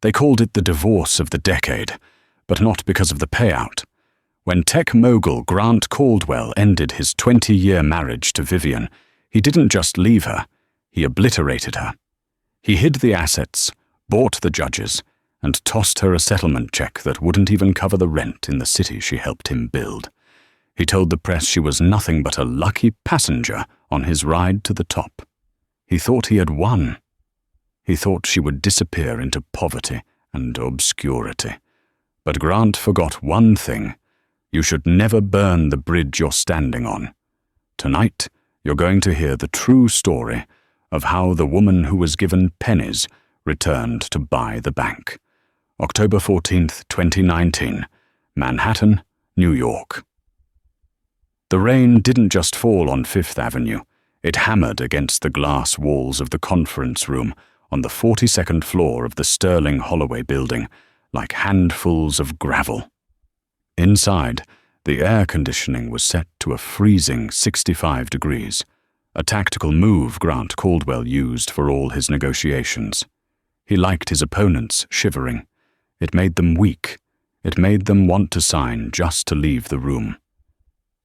They called it the divorce of the decade, but not because of the payout. When tech mogul Grant Caldwell ended his 20-year marriage to Vivian, he didn't just leave her, he obliterated her. He hid the assets, bought the judges, and tossed her a settlement check that wouldn't even cover the rent in the city she helped him build. He told the press she was nothing but a lucky passenger on his ride to the top. He thought he had won. He thought she would disappear into poverty and obscurity. But Grant forgot one thing. You should never burn the bridge you're standing on. Tonight, you're going to hear the true story of how the woman who was given pennies returned to buy the bank. October 14th, 2019, Manhattan, New York. The rain didn't just fall on Fifth Avenue. It hammered against the glass walls of the conference room on the 42nd floor of the Sterling Holloway building like handfuls of gravel. Inside, the air conditioning was set to a freezing 65 degrees, a tactical move Grant Caldwell used for all his negotiations. He liked his opponents shivering. It made them weak. It made them want to sign just to leave the room.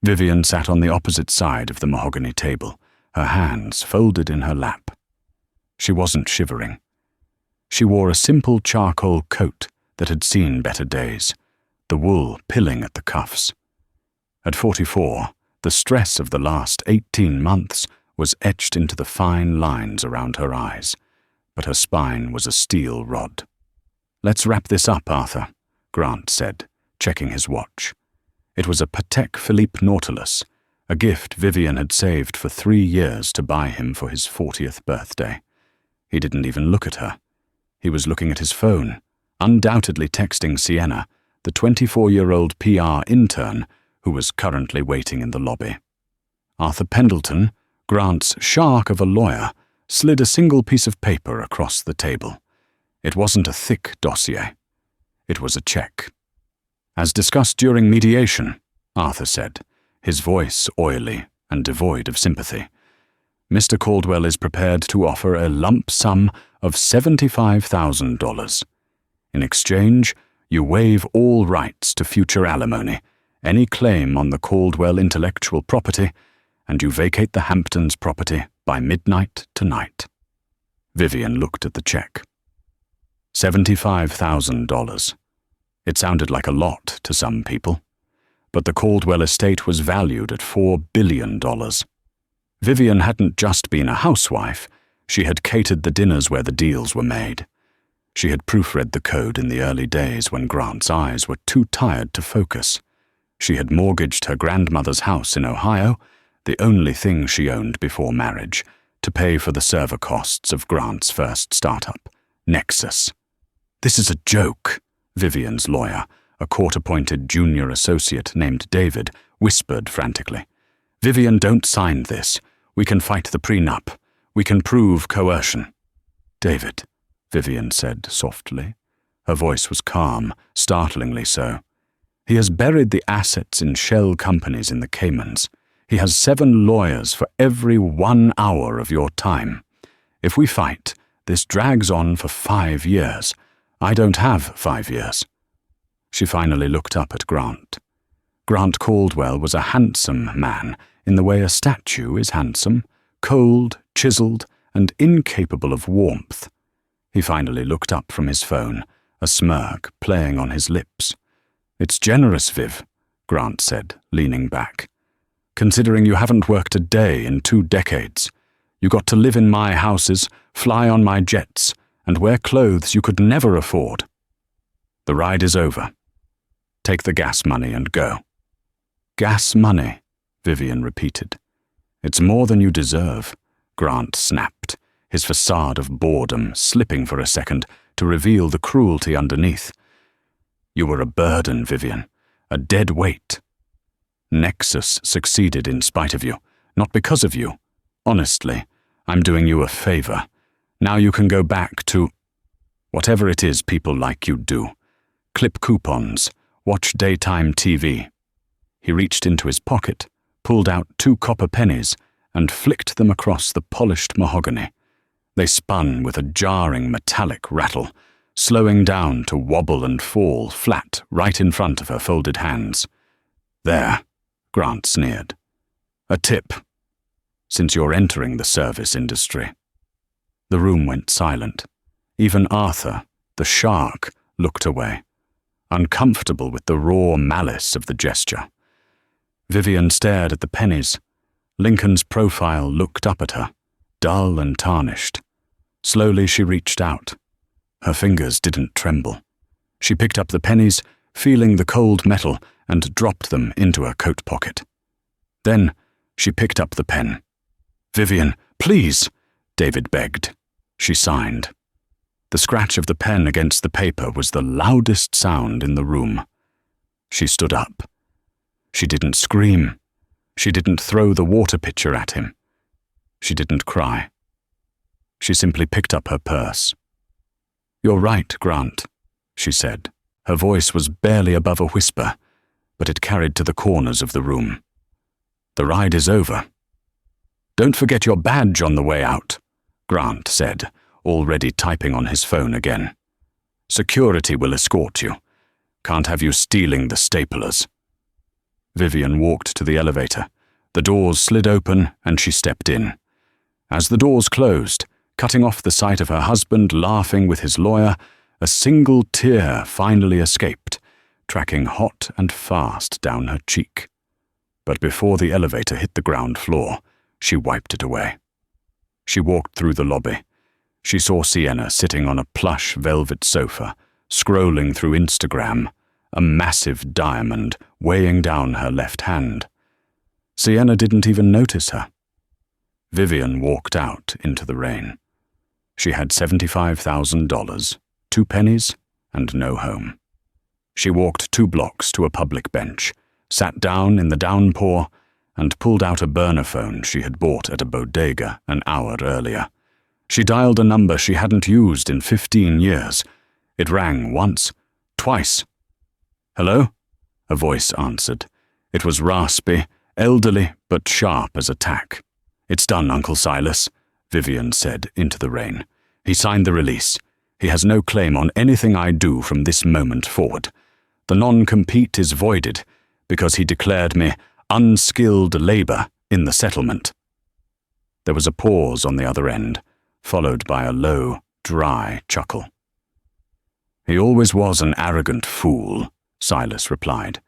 Vivian sat on the opposite side of the mahogany table, her hands folded in her lap. She wasn't shivering. She wore a simple charcoal coat that had seen better days, the wool pilling at the cuffs. At 44, the stress of the last 18 months was etched into the fine lines around her eyes, but her spine was a steel rod. "Let's wrap this up, Arthur," Grant said, checking his watch. It was a Patek Philippe Nautilus, a gift Vivian had saved for 3 years to buy him for his 40th birthday. He didn't even look at her. He was looking at his phone, undoubtedly texting Sienna, the 24-year-old PR intern who was currently waiting in the lobby. Arthur Pendleton, Grant's shark of a lawyer, slid a single piece of paper across the table. It wasn't a thick dossier. It was a check. "As discussed during mediation," Arthur said, his voice oily and devoid of sympathy, "Mr. Caldwell is prepared to offer a lump sum of $75,000. In exchange, you waive all rights to future alimony, any claim on the Caldwell intellectual property, and you vacate the Hamptons property by midnight tonight." Vivian looked at the check. $75,000. It sounded like a lot to some people, but the Caldwell estate was valued at $4 billion. Vivian hadn't just been a housewife, she had catered the dinners where the deals were made. She had proofread the code in the early days when Grant's eyes were too tired to focus. She had mortgaged her grandmother's house in Ohio, the only thing she owned before marriage, to pay for the server costs of Grant's first startup, Nexus. "This is a joke," Vivian's lawyer, a court-appointed junior associate named David, whispered frantically. "Vivian, don't sign this. We can fight the prenup. We can prove coercion." "David," Vivian said softly. Her voice was calm, startlingly so. "He has buried the assets in shell companies in the Caymans. He has 7 lawyers for every 1 hour of your time. If we fight, this drags on for 5 years. I don't have 5 years." She finally looked up at Grant. Grant Caldwell was a handsome man, in the way a statue is handsome, cold, chiseled, and incapable of warmth. He finally looked up from his phone, a smirk playing on his lips. "It's generous, Viv," Grant said, leaning back. "Considering you haven't worked a day in 2 decades. You got to live in my houses, fly on my jets, and wear clothes you could never afford. The ride is over. Take the gas money and go." "Gas money," Vivian repeated. "It's more than you deserve," Grant snapped, his facade of boredom slipping for a second to reveal the cruelty underneath. "You were a burden, Vivian, a dead weight. Nexus succeeded in spite of you, not because of you. Honestly, I'm doing you a favor. Now you can go back to whatever it is people like you do. Clip coupons, watch daytime TV." He reached into his pocket, pulled out 2 copper pennies, and flicked them across the polished mahogany. They spun with a jarring metallic rattle, slowing down to wobble and fall flat right in front of her folded hands. "There," Grant sneered. "A tip, since you're entering the service industry." The room went silent. Even Arthur, the shark, looked away, uncomfortable with the raw malice of the gesture. Vivian stared at the pennies. Lincoln's profile looked up at her, dull and tarnished. Slowly she reached out. Her fingers didn't tremble. She picked up the pennies, feeling the cold metal, and dropped them into her coat pocket. Then she picked up the pen. "Vivian, please," David begged. She signed. The scratch of the pen against the paper was the loudest sound in the room. She stood up. She didn't scream. She didn't throw the water pitcher at him. She didn't cry. She simply picked up her purse. "You're right, Grant," she said. Her voice was barely above a whisper, but it carried to the corners of the room. "The ride is over." "Don't forget your badge on the way out," Grant said, already typing on his phone again. "Security will escort you. Can't have you stealing the staplers." Vivian walked to the elevator. The doors slid open and she stepped in. As the doors closed, cutting off the sight of her husband laughing with his lawyer, a single tear finally escaped, tracking hot and fast down her cheek. But before the elevator hit the ground floor, she wiped it away. She walked through the lobby. She saw Sienna sitting on a plush velvet sofa, scrolling through Instagram, a massive diamond weighing down her left hand. Sienna didn't even notice her. Vivian walked out into the rain. She had $75,000, 2 pennies, and no home. She walked 2 blocks to a public bench, sat down in the downpour, and pulled out a burner phone she had bought at a bodega an hour earlier. She dialed a number she hadn't used in 15 years. It rang once, twice. "Hello?" a voice answered. It was raspy, elderly, but sharp as a tack. "It's done, Uncle Silas," Vivian said into the rain. "He signed the release. He has no claim on anything I do from this moment forward. The non-compete is voided because he declared me unskilled labor in the settlement." There was a pause on the other end, followed by a low, dry chuckle. "He always was an arrogant fool," Silas replied.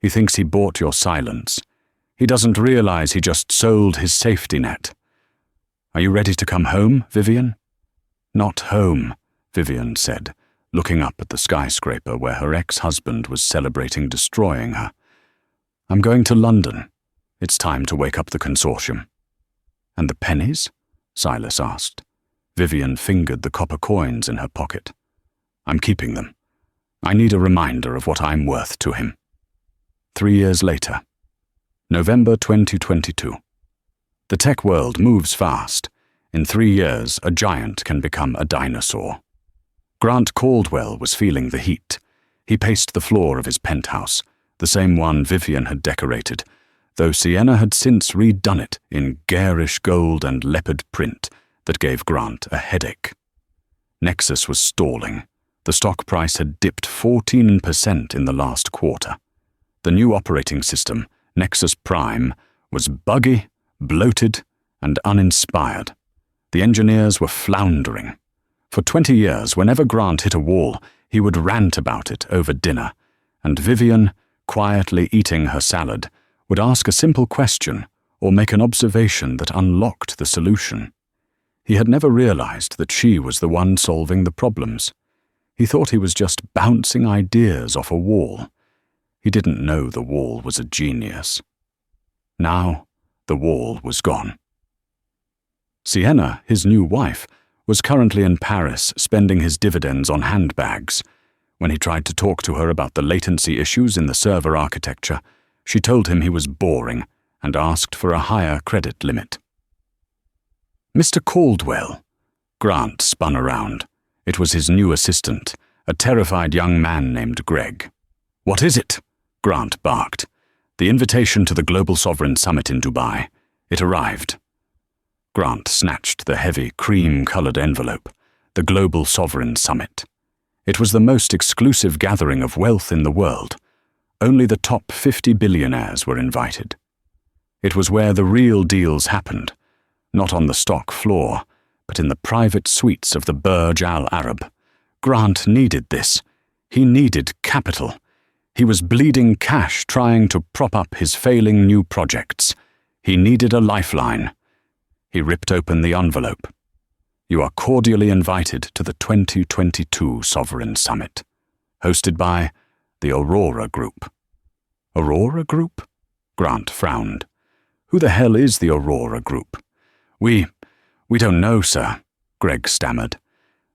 "He thinks he bought your silence. He doesn't realize he just sold his safety net. Are you ready to come home, Vivian?" "Not home," Vivian said, looking up at the skyscraper where her ex-husband was celebrating destroying her. "I'm going to London. It's time to wake up the consortium." "And the pennies?" Silas asked. Vivian fingered the copper coins in her pocket. "I'm keeping them. I need a reminder of what I'm worth to him." 3 years later. November 2022. The tech world moves fast. In 3 years, a giant can become a dinosaur. Grant Caldwell was feeling the heat. He paced the floor of his penthouse, the same one Vivian had decorated, though Sienna had since redone it in garish gold and leopard print that gave Grant a headache. Nexus was stalling. The stock price had dipped 14% in the last quarter. The new operating system, Nexus Prime, was buggy, bloated, and uninspired. The engineers were floundering. For 20 years, whenever Grant hit a wall, he would rant about it over dinner, and Vivian, quietly eating her salad, would ask a simple question or make an observation that unlocked the solution. He had never realized that she was the one solving the problems. He thought he was just bouncing ideas off a wall. He didn't know the wall was a genius. Now, the wall was gone. Sienna, his new wife, was currently in Paris spending his dividends on handbags. When he tried to talk to her about the latency issues in the server architecture, she told him he was boring and asked for a higher credit limit. "Mr. Caldwell." Grant spun around. It was his new assistant, a terrified young man named Greg. "What is it?" Grant barked. "The invitation to the Global Sovereign Summit in Dubai. It arrived." Grant snatched the heavy, cream-colored envelope. The Global Sovereign Summit. It was the most exclusive gathering of wealth in the world. Only the top 50 billionaires were invited. It was where the real deals happened, not on the stock floor, but in the private suites of the Burj Al Arab. Grant needed this. He needed capital. He was bleeding cash trying to prop up his failing new projects. He needed a lifeline. He ripped open the envelope. You are cordially invited to the 2022 Sovereign Summit, hosted by the Aurora Group. Aurora Group? Grant frowned. Who the hell is the Aurora Group? We don't know, sir, Greg stammered.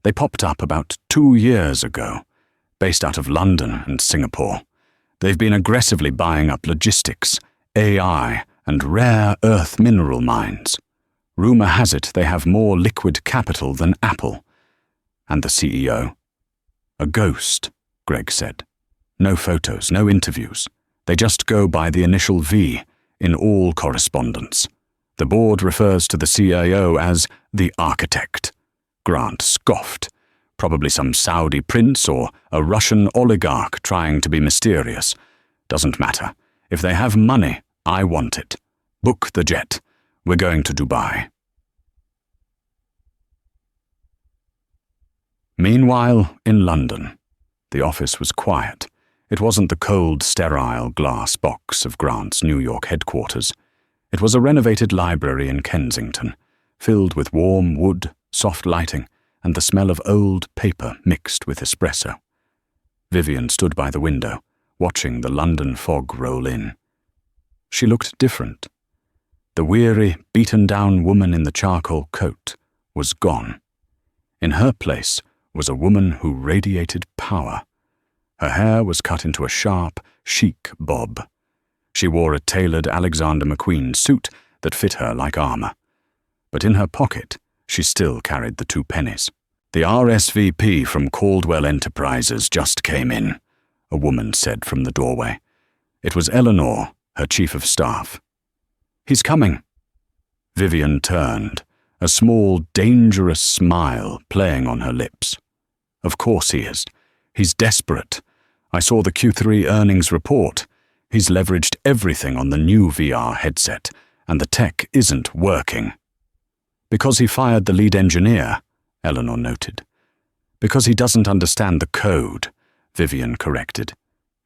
They popped up about 2 years ago, based out of London and Singapore. They've been aggressively buying up logistics, AI, and rare earth mineral mines. Rumor has it they have more liquid capital than Apple. And the CEO? A ghost, Greg said. No photos, no interviews. They just go by the initial V in all correspondence. The board refers to the CIO as the architect. Grant scoffed. Probably some Saudi prince or a Russian oligarch trying to be mysterious. Doesn't matter. If they have money, I want it. Book the jet. We're going to Dubai. Meanwhile, in London, the office was quiet. It wasn't the cold, sterile glass box of Grant's New York headquarters. It was a renovated library in Kensington, filled with warm wood, soft lighting, and the smell of old paper mixed with espresso. Vivian stood by the window, watching the London fog roll in. She looked different. The weary, beaten-down woman in the charcoal coat was gone. In her place was a woman who radiated power. Her hair was cut into a sharp, chic bob. She wore a tailored Alexander McQueen suit that fit her like armor. But in her pocket, she still carried the 2 pennies. The RSVP from Caldwell Enterprises just came in, a woman said from the doorway. It was Eleanor, her chief of staff. He's coming. Vivian turned, a small, dangerous smile playing on her lips. Of course he is. He's desperate. I saw the Q3 earnings report. He's leveraged everything on the new VR headset, and the tech isn't working. Because he fired the lead engineer, Eleanor noted. Because he doesn't understand the code, Vivian corrected.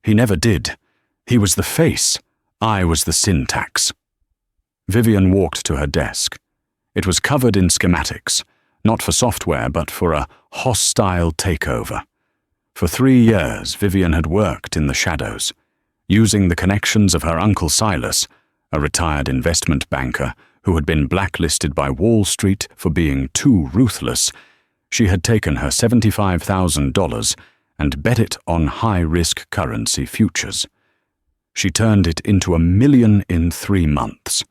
He never did. He was the face. I was the syntax. Vivian walked to her desk. It was covered in schematics, not for software but for a hostile takeover. For 3 years, Vivian had worked in the shadows, using the connections of her uncle Silas, a retired investment banker who had been blacklisted by Wall Street for being too ruthless. She had taken her $75,000 and bet it on high-risk currency futures. She turned it into $1 million in 3 months.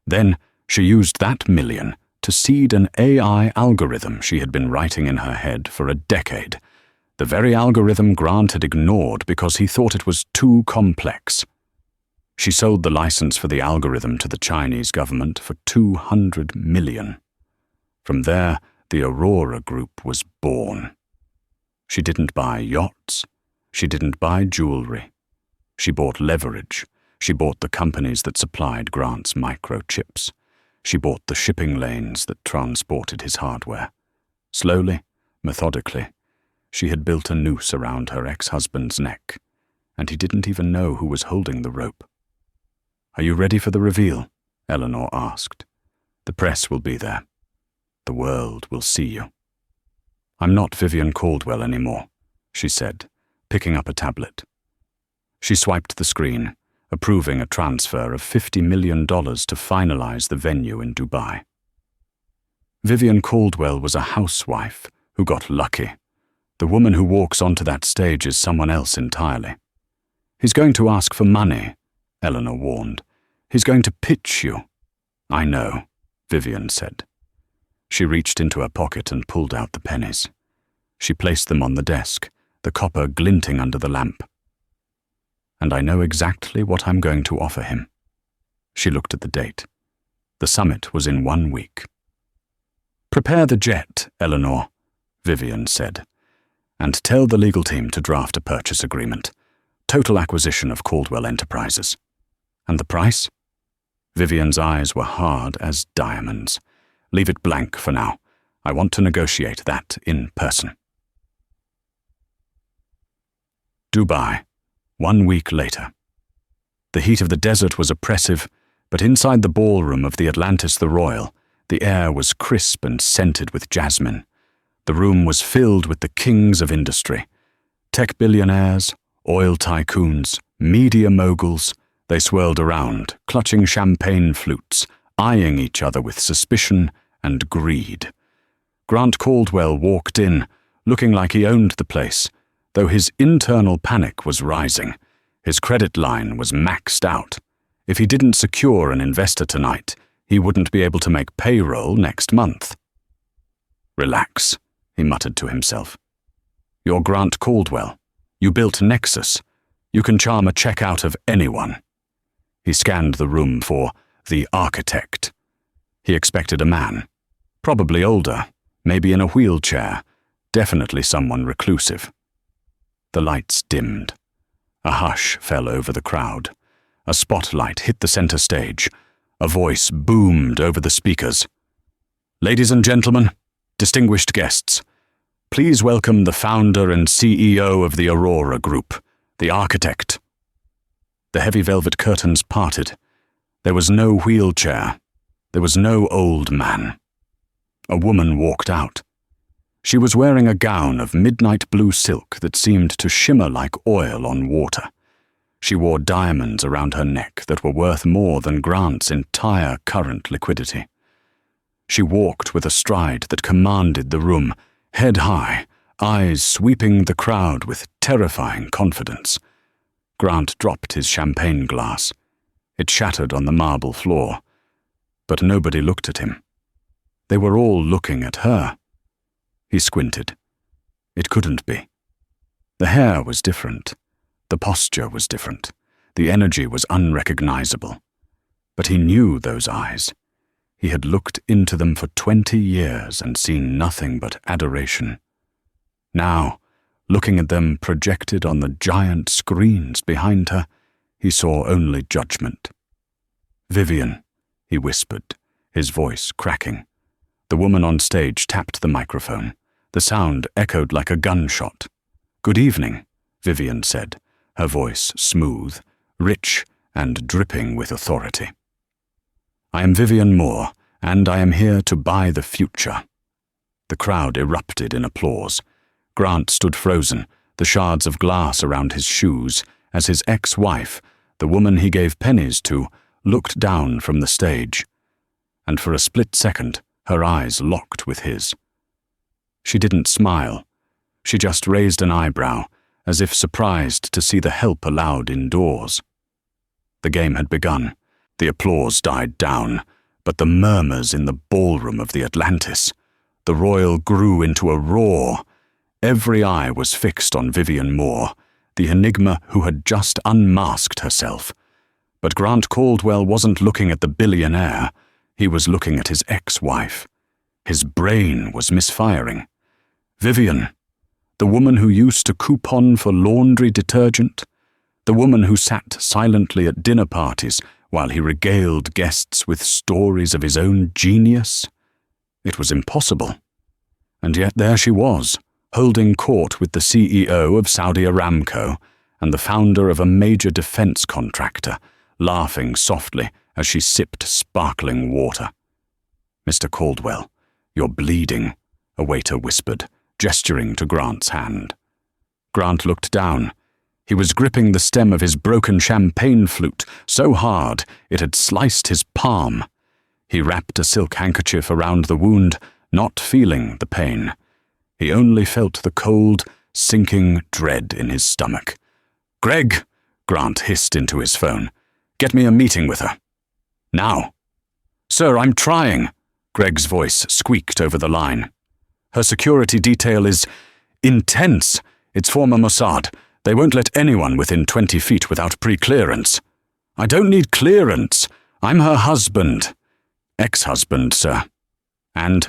Then she used that $1 million to seed an AI algorithm she had been writing in her head for a decade. The very algorithm Grant had ignored because he thought it was too complex. She sold the license for the algorithm to the Chinese government for $200 million. From there, the Aurora Group was born. She didn't buy yachts. She didn't buy jewelry. She bought leverage. She bought the companies that supplied Grant's microchips. She bought the shipping lanes that transported his hardware. Slowly, methodically, she had built a noose around her ex-husband's neck, and he didn't even know who was holding the rope. "Are you ready for the reveal?" Eleanor asked. "The press will be there. The world will see you." "I'm not Vivian Caldwell anymore," she said, picking up a tablet. She swiped the screen, approving a transfer of $50 million to finalize the venue in Dubai. Vivian Caldwell was a housewife who got lucky. The woman who walks onto that stage is someone else entirely. "He's going to ask for money," Eleanor warned. "He's going to pitch you." "I know," Vivian said. She reached into her pocket and pulled out the pennies. She placed them on the desk, the copper glinting under the lamp. "And I know exactly what I'm going to offer him." She looked at the date. The summit was in 1 week. "Prepare the jet, Eleanor," Vivian said. and tell the legal team to draft a purchase agreement. Total acquisition of Caldwell Enterprises. And the price? Vivian's eyes were hard as diamonds. Leave it blank for now. I want to negotiate that in person. Dubai, 1 week later. The heat of the desert was oppressive, but inside the ballroom of the Atlantis the Royal, the air was crisp and scented with jasmine. The room was filled with the kings of industry. Tech billionaires, oil tycoons, media moguls. They swirled around, clutching champagne flutes, eyeing each other with suspicion and greed. Grant Caldwell walked in, looking like he owned the place, though his internal panic was rising. His credit line was maxed out. If he didn't secure an investor tonight, he wouldn't be able to make payroll next month. Relax, he muttered to himself. You're Grant Caldwell. You built Nexus. You can charm a check out of anyone. He scanned the room for the architect. He expected a man, probably older, maybe in a wheelchair, definitely someone reclusive. The lights dimmed. A hush fell over the crowd. A spotlight hit the center stage. A voice boomed over the speakers. Ladies and gentlemen, distinguished guests, please welcome the founder and CEO of the Aurora Group, the architect. The heavy velvet curtains parted. There was no wheelchair. There was no old man. A woman walked out. She was wearing a gown of midnight blue silk that seemed to shimmer like oil on water. She wore diamonds around her neck that were worth more than Grant's entire current liquidity. She walked with a stride that commanded the room, head high, eyes sweeping the crowd with terrifying confidence. Grant dropped his champagne glass. It shattered on the marble floor. But nobody looked at him. They were all looking at her. He squinted. It couldn't be. The hair was different. The posture was different. The energy was unrecognizable. But he knew those eyes. He had looked into them for 20 years and seen nothing but adoration. Now, looking at them projected on the giant screens behind her, he saw only judgment. "Vivian," he whispered, his voice cracking. The woman on stage tapped the microphone. The sound echoed like a gunshot. "Good evening," Vivian said, her voice smooth, rich, and dripping with authority. "I am Vivian Moore, and I am here to buy the future." The crowd erupted in applause. Grant stood frozen, the shards of glass around his shoes, as his ex-wife, the woman he gave pennies to, looked down from the stage. And for a split second, her eyes locked with his. She didn't smile. She just raised an eyebrow, as if surprised to see the help allowed indoors. The game had begun. The applause died down, but the murmurs in the ballroom of the Atlantis. The Royal grew into a roar. Every eye was fixed on Vivian Moore, the enigma who had just unmasked herself. But Grant Caldwell wasn't looking at the billionaire. He was looking at his ex-wife. His brain was misfiring. Vivian, the woman who used to coupon for laundry detergent, the woman who sat silently at dinner parties while he regaled guests with stories of his own genius. It was impossible. And yet there she was, holding court with the CEO of Saudi Aramco and the founder of a major defense contractor, laughing softly as she sipped sparkling water. "Mr. Caldwell, you're bleeding," a waiter whispered, gesturing to Grant's hand. Grant looked down. He was gripping the stem of his broken champagne flute so hard it had sliced his palm. He wrapped a silk handkerchief around the wound, not feeling the pain. He only felt the cold, sinking dread in his stomach. "Greg," Grant hissed into his phone. "Get me a meeting with her. Now." "Sir, I'm trying," Greg's voice squeaked over the line. "Her security detail is intense. It's former Mossad. They won't let anyone within 20 feet without pre-clearance." "I don't need clearance. I'm her husband." "Ex-husband, sir." "And?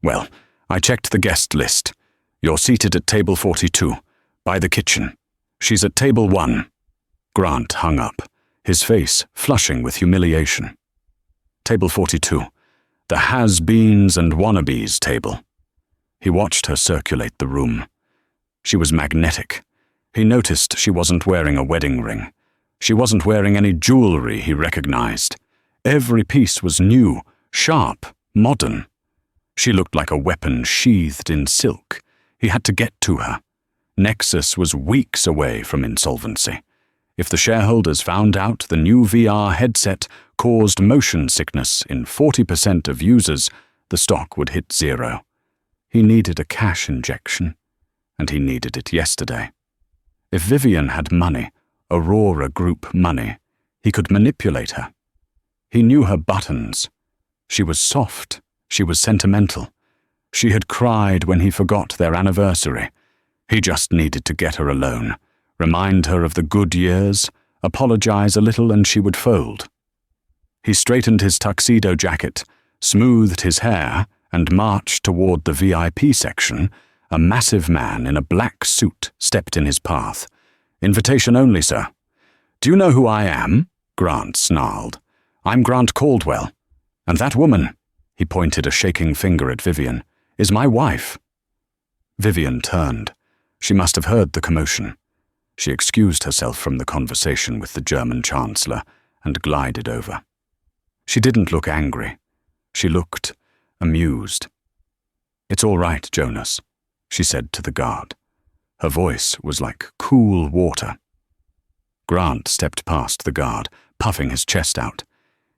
Well, I checked the guest list. You're seated at table 42, by the kitchen. She's at table 1. Grant hung up, his face flushing with humiliation. Table 42, the has-beens and wannabes table. He watched her circulate the room. She was magnetic. He noticed she wasn't wearing a wedding ring. She wasn't wearing any jewelry he recognized. Every piece was new, sharp, modern. She looked like a weapon sheathed in silk. He had to get to her. Nexus was weeks away from insolvency. If the shareholders found out the new VR headset caused motion sickness in 40% of users, the stock would hit zero. He needed a cash injection, and he needed it yesterday. If Vivian had money, Aurora Group money, he could manipulate her. He knew her buttons. She was soft. She was sentimental. She had cried when he forgot their anniversary. He just needed to get her alone, remind her of the good years, apologize a little, and she would fold. He straightened his tuxedo jacket, smoothed his hair, and marched toward the VIP section. A massive man in a black suit stepped in his path. "Invitation only, sir." "Do you know who I am?" Grant snarled. "I'm Grant Caldwell. And that woman," he pointed a shaking finger at Vivian, "is my wife." Vivian turned. She must have heard the commotion. She excused herself from the conversation with the German Chancellor and glided over. She didn't look angry. She looked amused. "It's all right, Jonas," she said to the guard. Her voice was like cool water. Grant stepped past the guard, puffing his chest out.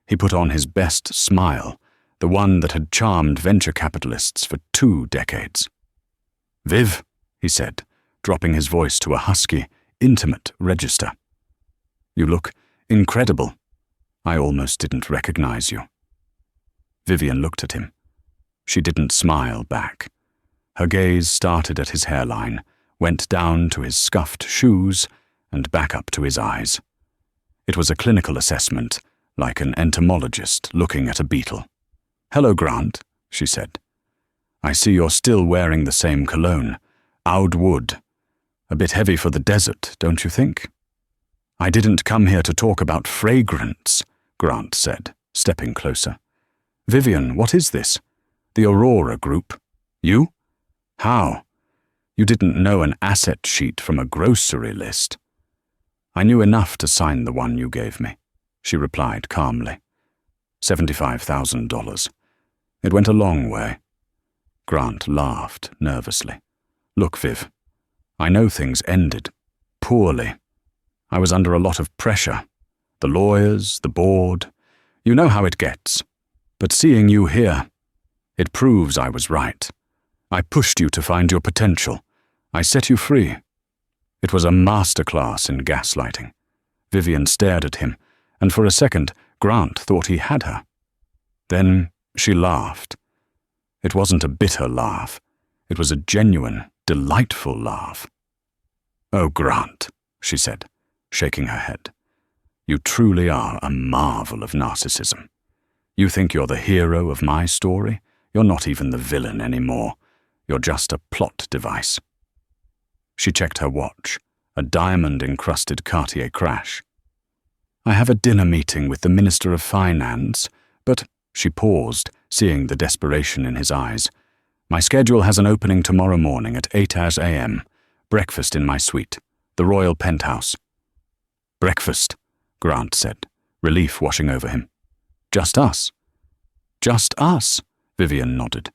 He put on his best smile, the one that had charmed venture capitalists for 2 decades. "Viv," he said, dropping his voice to a husky, intimate register. "You look incredible. I almost didn't recognize you." Vivian looked at him. She didn't smile back. Her gaze started at his hairline, went down to his scuffed shoes, and back up to his eyes. It was a clinical assessment, like an entomologist looking at a beetle. "Hello, Grant," she said. "I see you're still wearing the same cologne, Oud Wood. A bit heavy for the desert, don't you think?" "I didn't come here to talk about fragrance," Grant said, stepping closer. "Vivian, what is this? The Aurora Group? You? How? You didn't know an asset sheet from a grocery list." "I knew enough to sign the one you gave me," she replied calmly. $75,000. It went a long way. Grant laughed nervously. "Look, Viv, I know things ended poorly. I was under a lot of pressure. The lawyers, the board. You know how it gets. But seeing you here, it proves I was right. I pushed you to find your potential. I set you free." It was a masterclass in gaslighting. Vivian stared at him, and for a second, Grant thought he had her. Then she laughed. It wasn't a bitter laugh. It was a genuine, delightful laugh. "Oh, Grant," she said, shaking her head. "You truly are a marvel of narcissism. You think you're the hero of my story? You're not even the villain anymore. You're just a plot device." She checked her watch, a diamond-encrusted Cartier crash. "I have a dinner meeting with the Minister of Finance, but—" she paused, seeing the desperation in his eyes. "My schedule has an opening tomorrow morning at 8 a.m. Breakfast in my suite, the Royal Penthouse." "Breakfast," Grant said, relief washing over him. "Just us?" "Just us," Vivian nodded.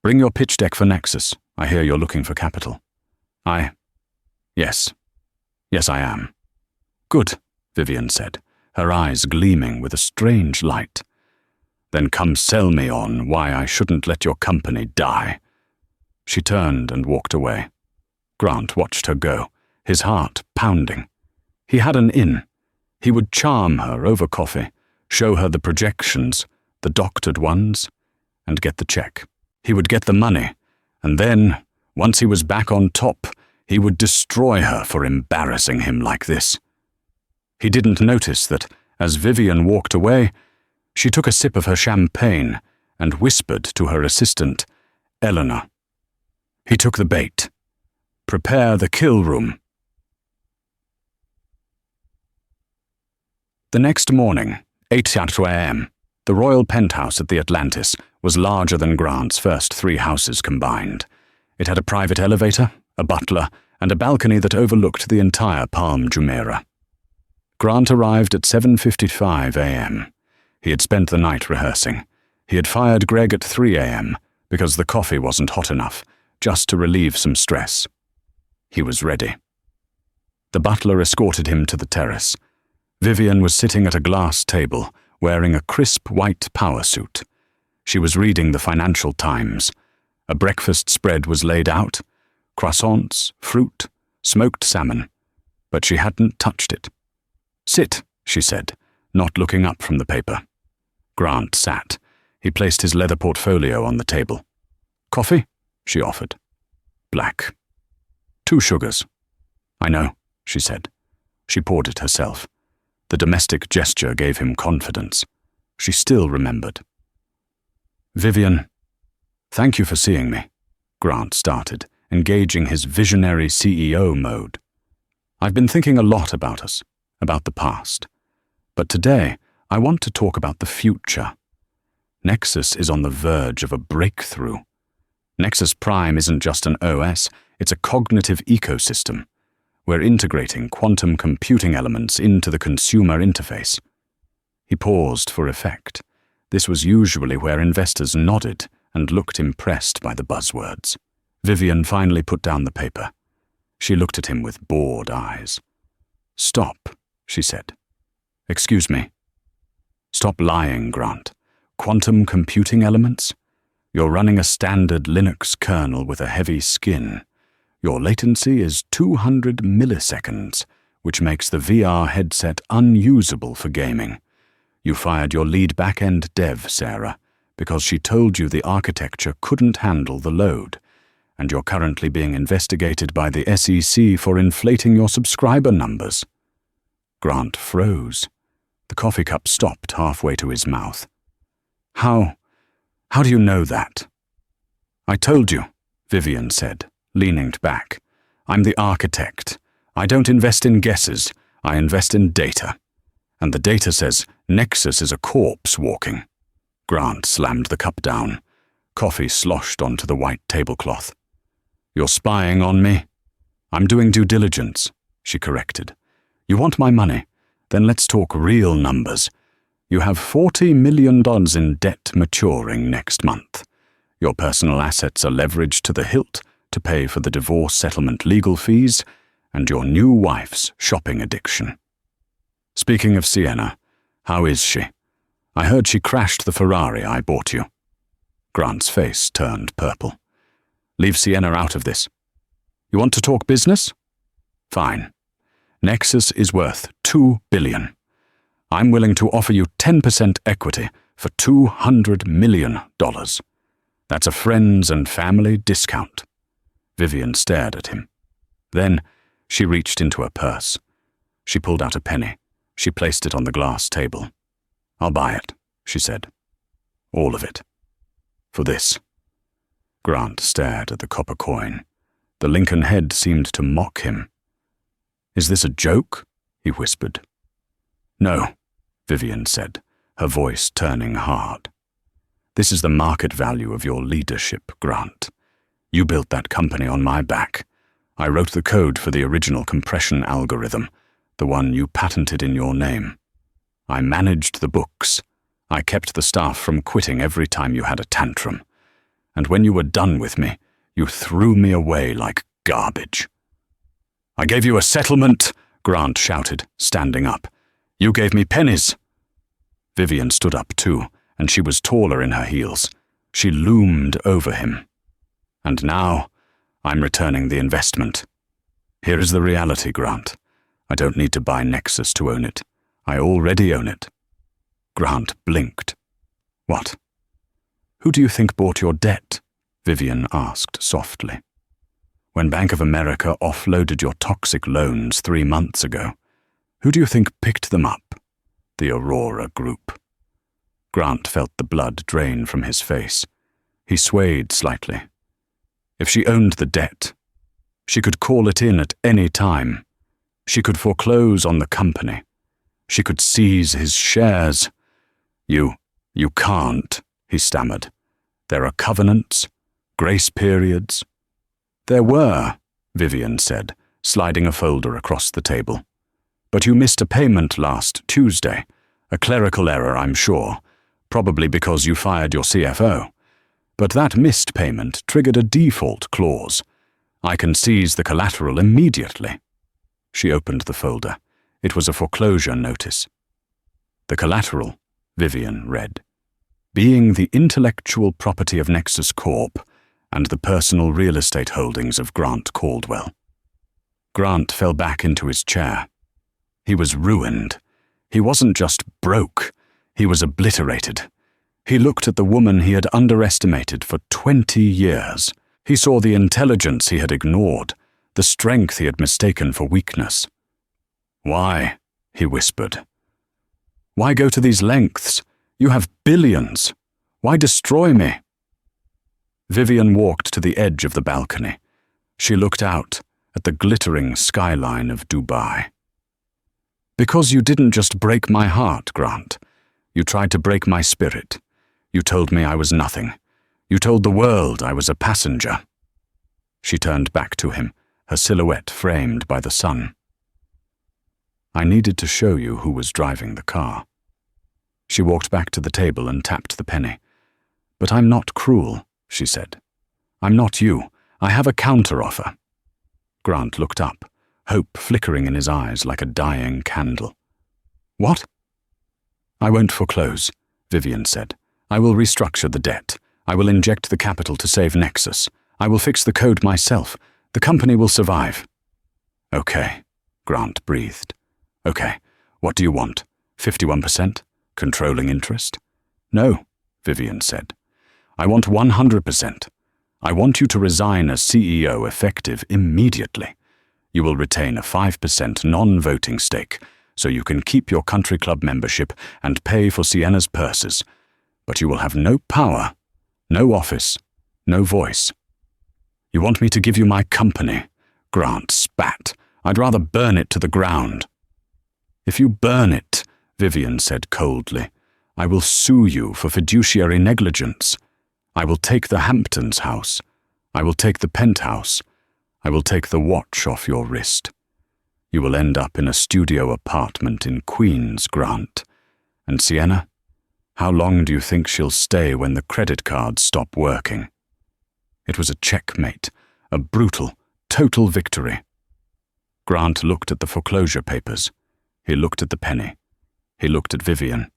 "Bring your pitch deck for Nexus. I hear you're looking for capital." Yes. Yes, I am." "Good," Vivian said, her eyes gleaming with a strange light. "Then come sell me on why I shouldn't let your company die." She turned and walked away. Grant watched her go, his heart pounding. He had an in. He would charm her over coffee, show her the projections, the doctored ones, and get the check. He would get the money, and then, once he was back on top, he would destroy her for embarrassing him like this. He didn't notice that, as Vivian walked away, she took a sip of her champagne and whispered to her assistant, "Eleanor." He took the bait. Prepare the kill room. The next morning, 8:00 a.m., the royal penthouse at the Atlantis was larger than Grant's first 3 houses combined. It had a private elevator, a butler, and a balcony that overlooked the entire Palm Jumeirah. Grant arrived at 7:55 a.m. He had spent the night rehearsing. He had fired Greg at 3 a.m. because the coffee wasn't hot enough, just to relieve some stress. He was ready. The butler escorted him to the terrace. Vivian was sitting at a glass table, wearing a crisp white power suit. She was reading the Financial Times. A breakfast spread was laid out: croissants, fruit, smoked salmon, but she hadn't touched it. "Sit," she said, not looking up from the paper. Grant sat. He placed his leather portfolio on the table. "Coffee?" she offered. "Black. 2 sugars." "I know," she said. She poured it herself. The domestic gesture gave him confidence. She still remembered. "Vivian, thank you for seeing me," Grant started, engaging his visionary CEO mode. "I've been thinking a lot about us, about the past. But today, I want to talk about the future. Nexus is on the verge of a breakthrough. Nexus Prime isn't just an OS, it's a cognitive ecosystem. We're integrating quantum computing elements into the consumer interface." He paused for effect. This was usually where investors nodded and looked impressed by the buzzwords. Vivian finally put down the paper. She looked at him with bored eyes. "Stop," she said. "Excuse me." "Stop lying, Grant. Quantum computing elements? You're running a standard Linux kernel with a heavy skin. Your latency is 200 milliseconds, which makes the VR headset unusable for gaming. You fired your lead back-end dev, Sarah, because she told you the architecture couldn't handle the load, and you're currently being investigated by the SEC for inflating your subscriber numbers." Grant froze. The coffee cup stopped halfway to his mouth. How do you know that?" "I told you," Vivian said, leaning back. "I'm the architect. I don't invest in guesses, I invest in data. And the data says Nexus is a corpse walking." Grant slammed the cup down. Coffee sloshed onto the white tablecloth. "You're spying on me?" "I'm doing due diligence," she corrected. "You want my money? Then let's talk real numbers. You have $40 million in debt maturing next month. Your personal assets are leveraged to the hilt to pay for the divorce settlement legal fees and your new wife's shopping addiction. Speaking of Sienna, how is she? I heard she crashed the Ferrari I bought you." Grant's face turned purple. "Leave Sienna out of this. You want to talk business? Fine. Nexus is worth $2 billion. I'm willing to offer you 10% equity for $200 million. That's a friends and family discount." Vivian stared at him. Then she reached into her purse. She pulled out a penny. She placed it on the glass table. "I'll buy it," she said. "All of it. For this." Grant stared at the copper coin. The Lincoln head seemed to mock him. "Is this a joke?" he whispered. "No," Vivian said, her voice turning hard. "This is the market value of your leadership, Grant. You built that company on my back. I wrote the code for the original compression algorithm, the one you patented in your name. I managed the books. I kept the staff from quitting every time you had a tantrum. And when you were done with me, you threw me away like garbage." "I gave you a settlement," Grant shouted, standing up. "You gave me pennies." Vivian stood up too, and she was taller in her heels. She loomed over him. "And now, I'm returning the investment. Here is the reality, Grant. I don't need to buy Nexus to own it. I already own it." Grant blinked. "What?" "Who do you think bought your debt?" Vivian asked softly. "When Bank of America offloaded your toxic loans 3 months ago, who do you think picked them up? The Aurora Group." Grant felt the blood drain from his face. He swayed slightly. "If she owned the debt, She could call it in at any time. She could foreclose on the company. She could seize his shares. You can't, he stammered. There are covenants, grace periods. There were, Vivian said, sliding a folder across the table. But you missed a payment last Tuesday. A clerical error, I'm sure, probably because you fired your CFO. But that missed payment triggered a default clause. I can seize the collateral immediately. She opened the folder. It was a foreclosure notice. The collateral, Vivian read, being the intellectual property of Nexus Corp and the personal real estate holdings of Grant Caldwell. Grant fell back into his chair. He was ruined. He wasn't just broke. He was obliterated. He looked at the woman he had underestimated for 20 years. He saw the intelligence he had ignored, the strength he had mistaken for weakness. Why? He whispered. Why go to these lengths? You have billions. Why destroy me? Vivian walked to the edge of the balcony. She looked out at the glittering skyline of Dubai. Because you didn't just break my heart, Grant. You tried to break my spirit. You told me I was nothing. You told the world I was a passenger. She turned back to him, her silhouette framed by the sun. I needed to show you who was driving the car. She walked back to the table and tapped the penny. But I'm not cruel, she said. I'm not you. I have a counteroffer. Grant looked up, hope flickering in his eyes like a dying candle. What? I won't foreclose, Vivian said. I will restructure the debt. I will inject the capital to save Nexus. I will fix the code myself. The company will survive. Okay, Grant breathed. Okay, what do you want? 51%? Controlling interest? No, Vivian said. I want 100%. I want you to resign as CEO effective immediately. You will retain a 5% non-voting stake, so you can keep your country club membership and pay for Sienna's purses. But you will have no power, no office, no voice. You want me to give you my company? Grant spat. I'd rather burn it to the ground. If you burn it, Vivian said coldly, I will sue you for fiduciary negligence. I will take the Hamptons house. I will take the penthouse. I will take the watch off your wrist. You will end up in a studio apartment in Queens, Grant. And Sienna? How long do you think she'll stay when the credit cards stop working? It was a checkmate, a brutal, total victory. Grant looked at the foreclosure papers. He looked at the penny. He looked at Vivian.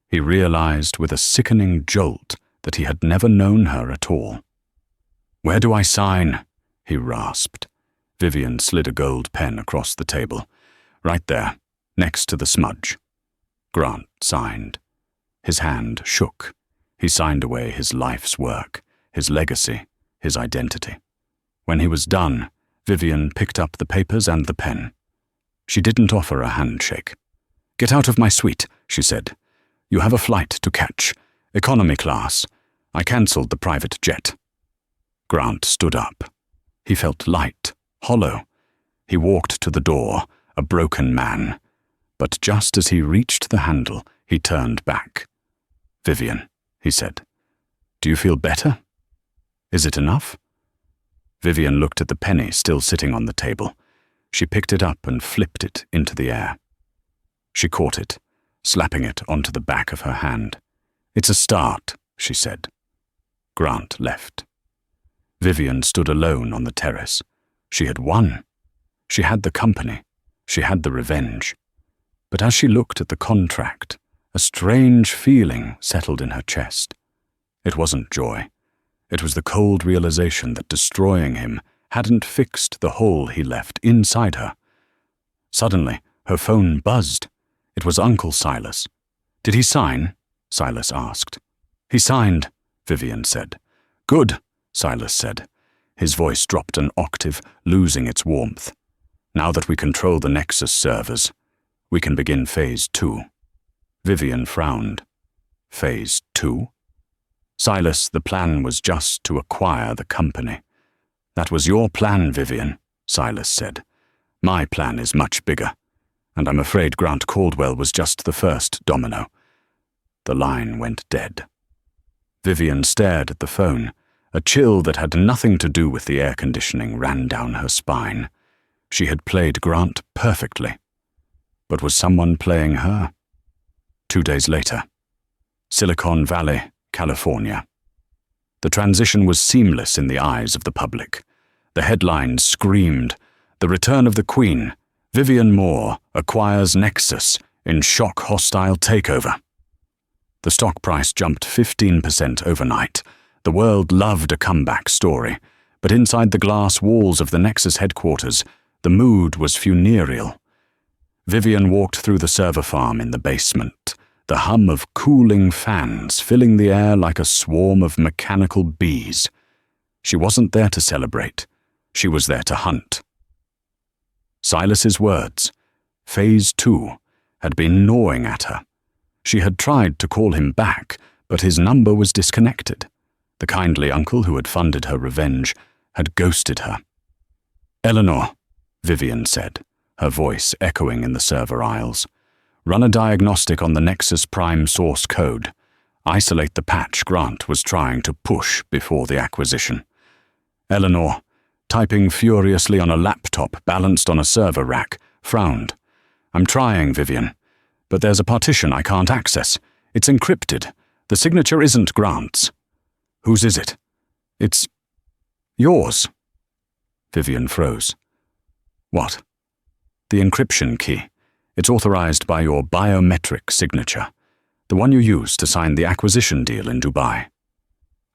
He realized with a sickening jolt that he had never known her at all. Where do I sign? He rasped. Vivian slid a gold pen across the table. Right there, next to the smudge. Grant signed. His hand shook. He signed away his life's work, his legacy, his identity. When he was done, Vivian picked up the papers and the pen. She didn't offer a handshake. Get out of my suite, she said. You have a flight to catch. Economy class. I cancelled the private jet. Grant stood up. He felt light, hollow. He walked to the door, a broken man. But just as he reached the handle, he turned back. Vivian, he said, do you feel better? Is it enough? Vivian looked at the penny still sitting on the table. She picked it up and flipped it into the air. She caught it, slapping it onto the back of her hand. It's a start, she said. Grant left. Vivian stood alone on the terrace. She had won. She had the company. She had the revenge. But as she looked at the contract, a strange feeling settled in her chest. It wasn't joy. It was the cold realization that destroying him hadn't fixed the hole he left inside her. Suddenly, her phone buzzed. It was Uncle Silas. Did he sign? Silas asked. He signed, Vivian said. Good, Silas said. His voice dropped an octave, losing its warmth. Now that we control the Nexus servers, we can begin Phase 2. Vivian frowned. Phase 2? Silas, the plan was just to acquire the company. That was your plan, Vivian, Silas said. "My plan is much bigger, and I'm afraid Grant Caldwell was just the first domino." The line went dead. Vivian stared at the phone. A chill that had nothing to do with the air conditioning ran down her spine. She had played Grant perfectly. But was someone playing her? 2 days later. Silicon Valley, California. The transition was seamless in the eyes of the public. The headlines screamed, "The Return of the Queen. Vivian Moore acquires Nexus in shock hostile takeover." The stock price jumped 15% overnight. The world loved a comeback story, but inside the glass walls of the Nexus headquarters, the mood was funereal. Vivian walked through the server farm in the basement, the hum of cooling fans filling the air like a swarm of mechanical bees. She wasn't there to celebrate. She was there to hunt. Silas's words, Phase 2, had been gnawing at her. She had tried to call him back, but his number was disconnected. The kindly uncle who had funded her revenge had ghosted her. "Eleanor," Vivian said, her voice echoing in the server aisles, "run a diagnostic on the Nexus Prime source code. Isolate the patch Grant was trying to push before the acquisition." Eleanor, typing furiously on a laptop balanced on a server rack, frowned. "I'm trying, Vivian, but there's a partition I can't access. It's encrypted. The signature isn't Grant's." "Whose is it?" "It's yours." Vivian froze. "What?" "The encryption key. It's authorized by your biometric signature, the one you used to sign the acquisition deal in Dubai."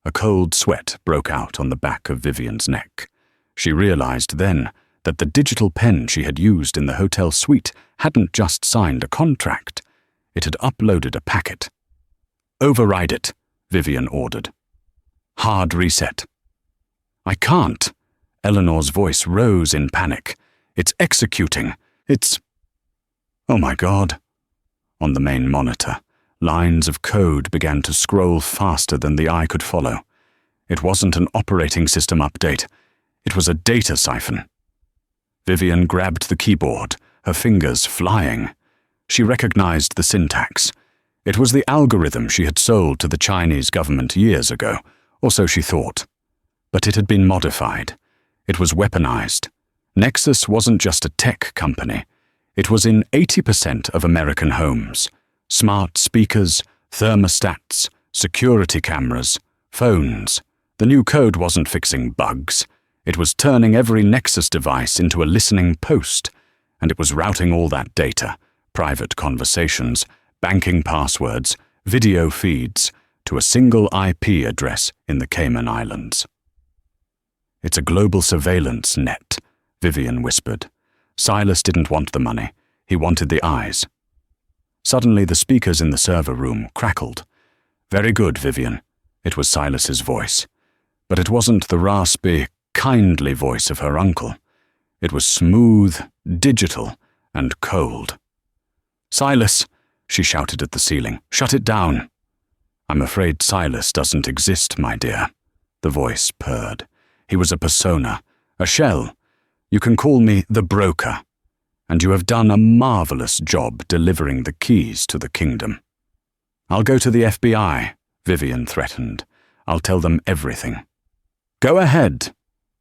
A cold sweat broke out on the back of Vivian's neck. She realized then that the digital pen she had used in the hotel suite hadn't just signed a contract. It had uploaded a packet. "Override it," Vivian ordered. "Hard reset." "I can't." Eleanor's voice rose in panic. "It's executing. It's—" "Oh my God." On the main monitor, lines of code began to scroll faster than the eye could follow. It wasn't an operating system update. It was a data siphon. Vivian grabbed the keyboard, her fingers flying. She recognized the syntax. It was the algorithm she had sold to the Chinese government years ago, or so she thought. But it had been modified. It was weaponized. Nexus wasn't just a tech company. It was in 80% of American homes. Smart speakers, thermostats, security cameras, phones. The new code wasn't fixing bugs. It was turning every Nexus device into a listening post, and it was routing all that data, private conversations, banking passwords, video feeds, to a single IP address in the Cayman Islands. "It's a global surveillance net," Vivian whispered. Silas didn't want the money. He wanted the eyes. Suddenly the speakers in the server room crackled. "Very good, Vivian." It was Silas's voice. But it wasn't the raspy, kindly voice of her uncle. It was smooth, digital, and cold. "Silas," she shouted at the ceiling, "shut it down." "I'm afraid Silas doesn't exist, my dear," the voice purred. "He was a persona, a shell. You can call me the broker, and you have done a marvelous job delivering the keys to the kingdom." "I'll go to the FBI," Vivian threatened. "I'll tell them everything." "Go ahead,"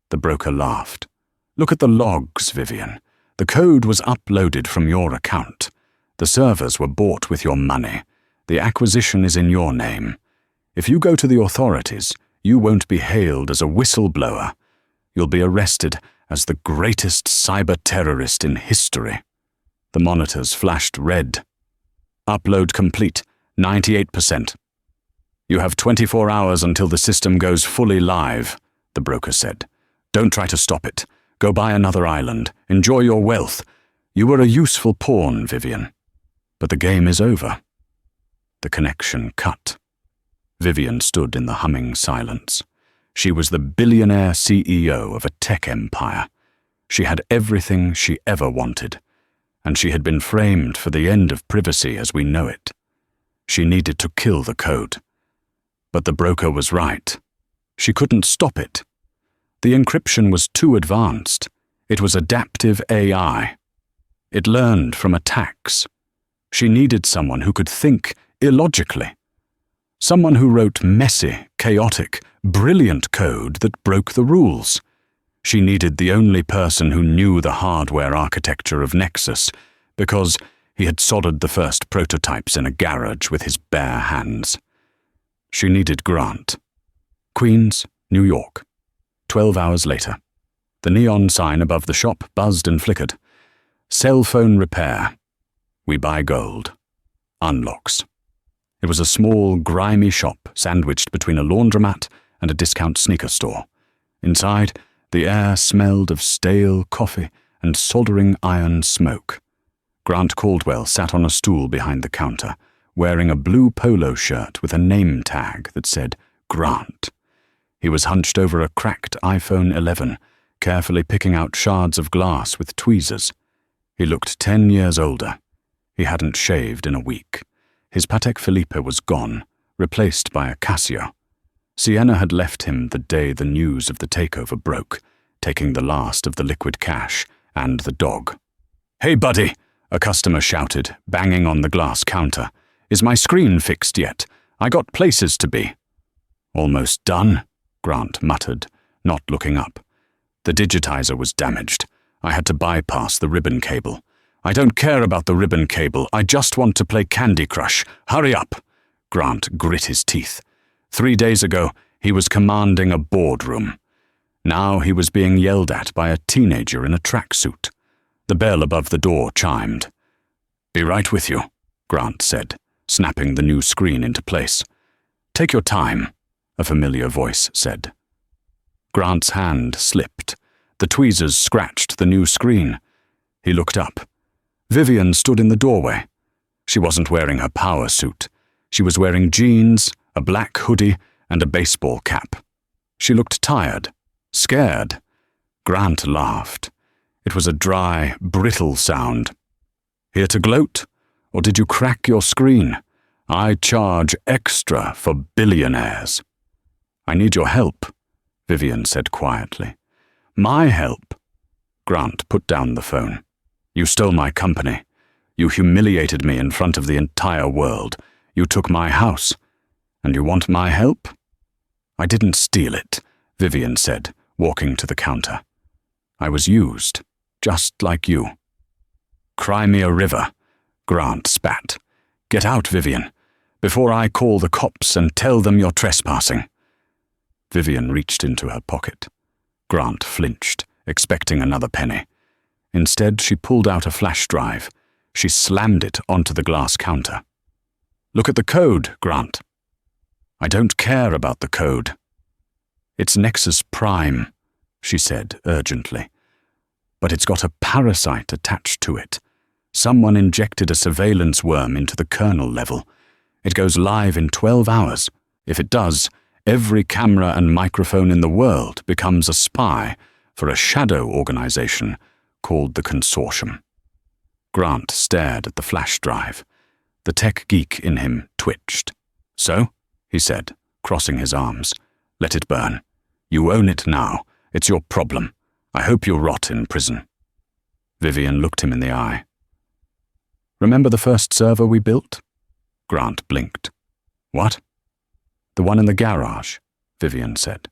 the broker laughed. "Look at the logs, Vivian. The code was uploaded from your account. The servers were bought with your money. The acquisition is in your name. If you go to the authorities, you won't be hailed as a whistleblower. You'll be arrested as the greatest cyber-terrorist in history." The monitors flashed red. "Upload complete, 98%. "You have 24 hours until the system goes fully live," the broker said. "Don't try to stop it. Go buy another island. Enjoy your wealth. You were a useful pawn, Vivian. But the game is over." The connection cut. Vivian stood in the humming silence. She was the billionaire CEO of a tech empire. She had everything she ever wanted, and she had been framed for the end of privacy as we know it. She needed to kill the code. But the broker was right. She couldn't stop it. The encryption was too advanced. It was adaptive AI. It learned from attacks. She needed someone who could think illogically. Someone who wrote messy, chaotic, brilliant code that broke the rules. She needed the only person who knew the hardware architecture of Nexus, because he had soldered the first prototypes in a garage with his bare hands. She needed Grant. Queens, New York. 12 hours later. The neon sign above the shop buzzed and flickered. Cell phone repair. We buy gold. Unlocks. It was a small, grimy shop sandwiched between a laundromat and a discount sneaker store. Inside, the air smelled of stale coffee and soldering iron smoke. Grant Caldwell sat on a stool behind the counter, wearing a blue polo shirt with a name tag that said Grant. He was hunched over a cracked iPhone 11, carefully picking out shards of glass with tweezers. He looked 10 years older. He hadn't shaved in a week. His Patek Philippe was gone, replaced by a Casio. Sienna had left him the day the news of the takeover broke, taking the last of the liquid cash and the dog. "Hey, buddy," a customer shouted, banging on the glass counter. "Is my screen fixed yet? I got places to be." "Almost done," Grant muttered, not looking up. "The digitizer was damaged. I had to bypass the ribbon cable. I don't care about the ribbon cable. I just want to play Candy Crush. Hurry up." Grant grit his teeth. 3 days ago, he was commanding a boardroom. Now he was being yelled at by a teenager in a tracksuit. The bell above the door chimed. "Be right with you," Grant said, snapping the new screen into place. "Take your time," a familiar voice said. Grant's hand slipped. The tweezers scratched the new screen. He looked up. Vivian stood in the doorway. She wasn't wearing her power suit. She was wearing jeans, a black hoodie, and a baseball cap. She looked tired, scared. Grant laughed. It was a dry, brittle sound. "Here to gloat? Or did you crack your screen? I charge extra for billionaires." "I need your help," Vivian said quietly. "My help?" Grant put down the phone. "You stole my company. You humiliated me in front of the entire world. You took my house. And you want my help?" "I didn't steal it," Vivian said, walking to the counter. "I was used, just like you." "Cry me a river," Grant spat. "Get out, Vivian, before I call the cops and tell them you're trespassing." Vivian reached into her pocket. Grant flinched, expecting another penny. Instead, she pulled out a flash drive. She slammed it onto the glass counter. "Look at the code, Grant." "I don't care about the code." "It's Nexus Prime," she said urgently. "But it's got a parasite attached to it. Someone injected a surveillance worm into the kernel level. It goes live in 12 hours. If it does, every camera and microphone in the world becomes a spy for a shadow organization called the Consortium." Grant stared at the flash drive. The tech geek in him twitched. "So?" he said, crossing his arms. "Let it burn. You own it now. It's your problem. I hope you rot in prison." Vivian looked him in the eye. "Remember the first server we built?" Grant blinked. "What?" "The one in the garage," Vivian said.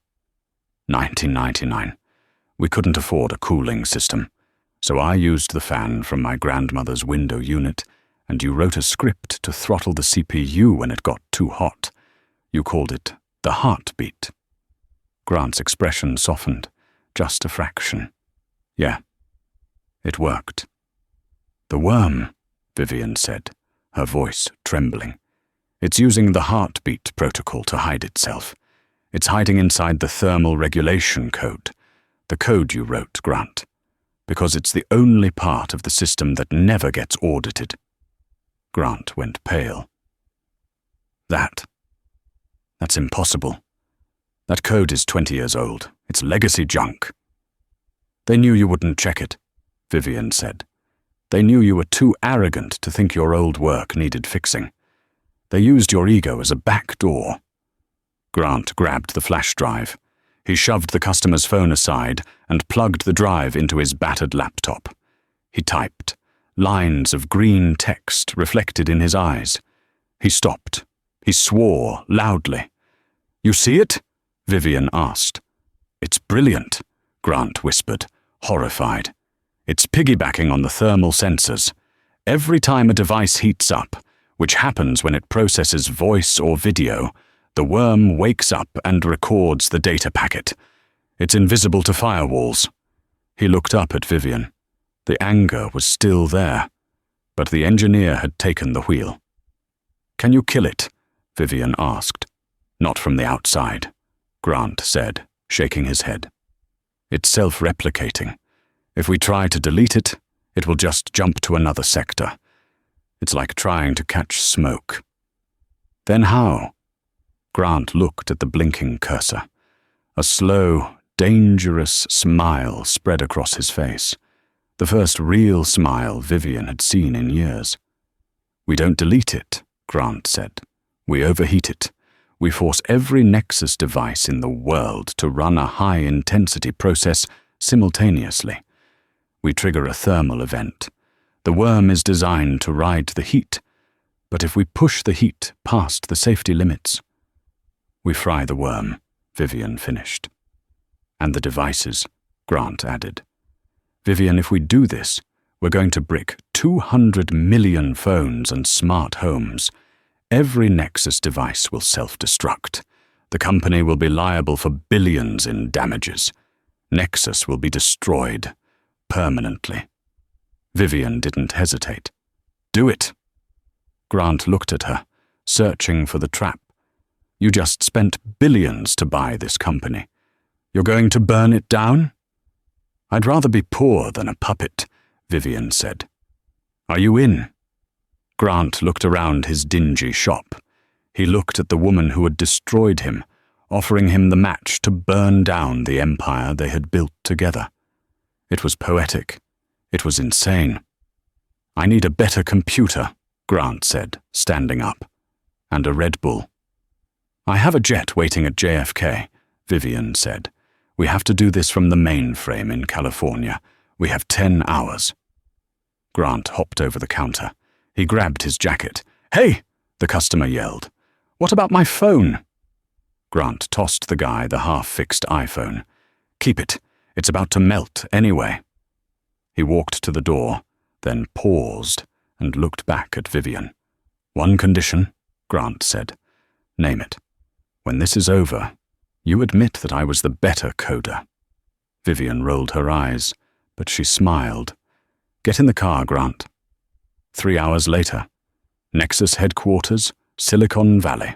1999. We couldn't afford a cooling system, so I used the fan from my grandmother's window unit, and you wrote a script to throttle the CPU when it got too hot. You called it the heartbeat. Grant's expression softened, just a fraction. "Yeah, it worked." "The worm," Vivian said, her voice trembling. "It's using the heartbeat protocol to hide itself. It's hiding inside the thermal regulation code, the code you wrote, Grant, because it's the only part of the system that never gets audited." Grant went pale. That's impossible. That code is 20 years old. It's legacy junk." "They knew you wouldn't check it," Vivian said. "They knew you were too arrogant to think your old work needed fixing. They used your ego as a back door." Grant grabbed the flash drive. He shoved the customer's phone aside and plugged the drive into his battered laptop. He typed. Lines of green text reflected in his eyes. He stopped. He swore loudly. "You see it?" Vivian asked. "It's brilliant," Grant whispered, horrified. "It's piggybacking on the thermal sensors. Every time a device heats up, which happens when it processes voice or video, the worm wakes up and records the data packet. It's invisible to firewalls." He looked up at Vivian. The anger was still there, but the engineer had taken the wheel. "Can you kill it?" Vivian asked. "Not from the outside," Grant said, shaking his head. "It's self-replicating. If we try to delete it, it will just jump to another sector. It's like trying to catch smoke." "Then how?" Grant looked at the blinking cursor. A slow, dangerous smile spread across his face. The first real smile Vivian had seen in years. "We don't delete it," Grant said. "We overheat it. We force every Nexus device in the world to run a high-intensity process simultaneously. We trigger a thermal event. The worm is designed to ride the heat, but if we push the heat past the safety limits, we fry the worm," Vivian finished. "And the devices," Grant added. "Vivian, if we do this, we're going to brick 200 million phones and smart homes. Every Nexus device will self-destruct. The company will be liable for billions in damages. Nexus will be destroyed permanently." Vivian didn't hesitate. "Do it." Grant looked at her, searching for the trap. "You just spent billions to buy this company. You're going to burn it down?" "I'd rather be poor than a puppet," Vivian said. "Are you in?" Grant looked around his dingy shop. He looked at the woman who had destroyed him, offering him the match to burn down the empire they had built together. It was poetic. It was insane. "I need a better computer," Grant said, standing up. "And a Red Bull." "I have a jet waiting at JFK," Vivian said. "We have to do this from the mainframe in California. We have 10 hours. Grant hopped over the counter. He grabbed his jacket. "Hey!" the customer yelled. "What about my phone?" Grant tossed the guy the half-fixed iPhone. "Keep it. It's about to melt anyway." He walked to the door, then paused and looked back at Vivian. "One condition," Grant said. "Name it. When this is over, you admit that I was the better coder." Vivian rolled her eyes, but she smiled. "Get in the car, Grant." 3 hours later, Nexus headquarters, Silicon Valley.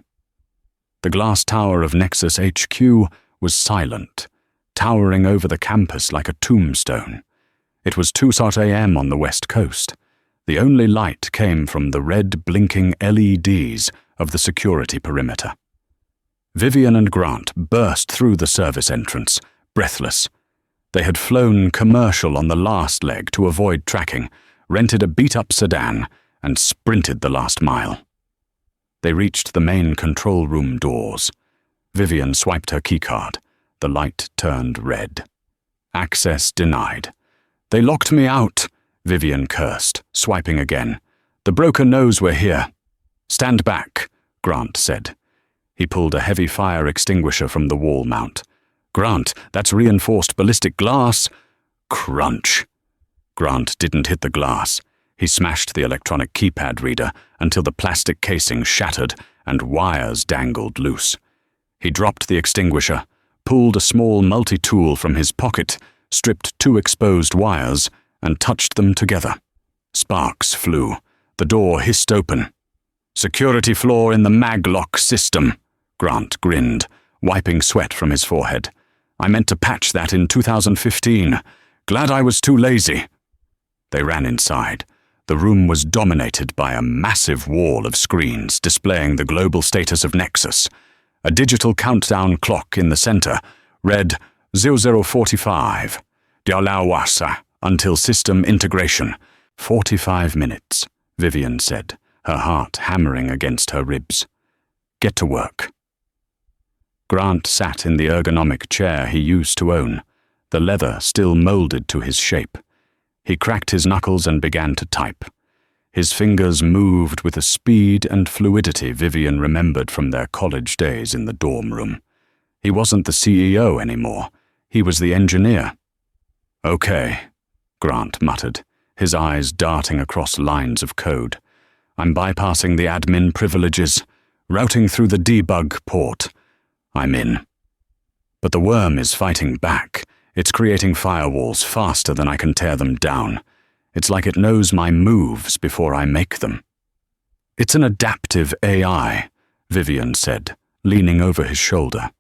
The glass tower of Nexus HQ was silent, towering over the campus like a tombstone. It was 2:00 a.m. on the west coast. The only light came from the red blinking LEDs of the security perimeter. Vivian and Grant burst through the service entrance, breathless. They had flown commercial on the last leg to avoid tracking, rented a beat-up sedan, and sprinted the last mile. They reached the main control room doors. Vivian swiped her keycard. The light turned red. "Access denied." "They locked me out," Vivian cursed, swiping again. "The broker knows we're here." "Stand back," Grant said. He pulled a heavy fire extinguisher from the wall mount. "Grant, that's reinforced ballistic glass." Crunch. Grant didn't hit the glass. He smashed the electronic keypad reader until the plastic casing shattered and wires dangled loose. He dropped the extinguisher, pulled a small multi-tool from his pocket, stripped 2 exposed wires, and touched them together. Sparks flew. The door hissed open. "Security flaw in the maglock system," Grant grinned, wiping sweat from his forehead. "I meant to patch that in 2015. Glad I was too lazy." They ran inside. The room was dominated by a massive wall of screens displaying the global status of Nexus. A digital countdown clock in the center read 0045, Dialawasa, until system integration. 45 minutes, Vivian said, her heart hammering against her ribs. "Get to work." Grant sat in the ergonomic chair he used to own, the leather still molded to his shape. He cracked his knuckles and began to type. His fingers moved with a speed and fluidity Vivian remembered from their college days in the dorm room. He wasn't the CEO anymore. He was the engineer. "Okay," Grant muttered, his eyes darting across lines of code. "I'm bypassing the admin privileges, routing through the debug port. I'm in. But the worm is fighting back. It's creating firewalls faster than I can tear them down. It's like it knows my moves before I make them." "It's an adaptive AI," Vivian said, leaning over his shoulder.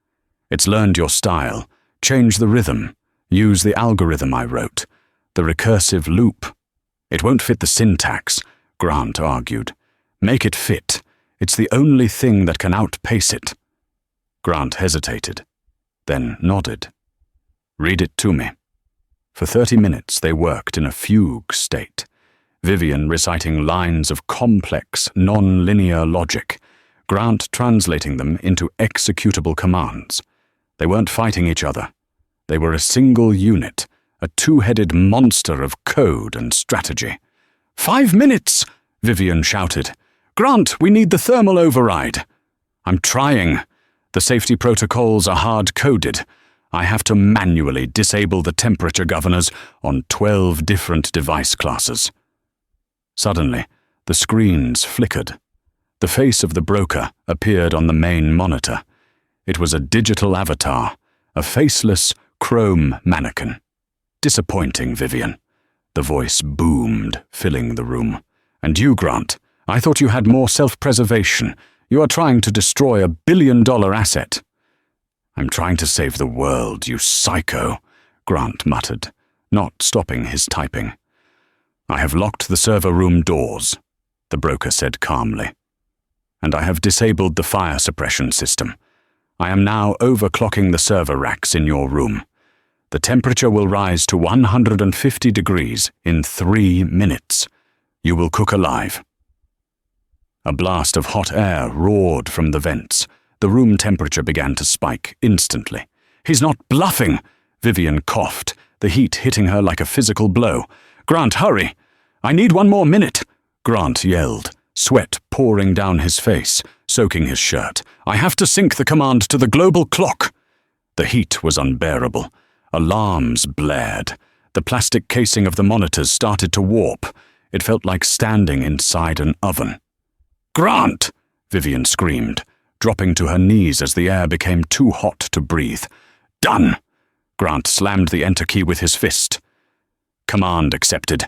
"It's learned your style. Change the rhythm. Use the algorithm I wrote. The recursive loop." "It won't fit the syntax," Grant argued. "Make it fit. It's the only thing that can outpace it." Grant hesitated, then nodded. "Read it to me." For 30 minutes they worked in a fugue state, Vivian reciting lines of complex, non-linear logic, Grant translating them into executable commands. They weren't fighting each other. They were a single unit, a two-headed monster of code and strategy. "5 minutes!" Vivian shouted. "Grant, we need the thermal override." "I'm trying. The safety protocols are hard-coded. I have to manually disable the temperature governors on 12 different device classes." Suddenly, the screens flickered. The face of the broker appeared on the main monitor. It was a digital avatar, a faceless, chrome mannequin. "Disappointing, Vivian." The voice boomed, filling the room. "And you, Grant, I thought you had more self-preservation. You are trying to destroy $1 billion asset." "I'm trying to save the world, you psycho," Grant muttered, not stopping his typing. "I have locked the server room doors," the broker said calmly. "And I have disabled the fire suppression system. I am now overclocking the server racks in your room. The temperature will rise to 150 degrees in 3 minutes. You will cook alive." A blast of hot air roared from the vents. The room temperature began to spike instantly. "He's not bluffing!" Vivian coughed, the heat hitting her like a physical blow. "Grant, hurry! I need 1 more minute!" Grant yelled, sweat pouring down his face, soaking his shirt. "I have to sync the command to the global clock!" The heat was unbearable. Alarms blared. The plastic casing of the monitors started to warp. It felt like standing inside an oven. "Grant!" Vivian screamed, dropping to her knees as the air became too hot to breathe. "Done!" Grant slammed the enter key with his fist. Command accepted.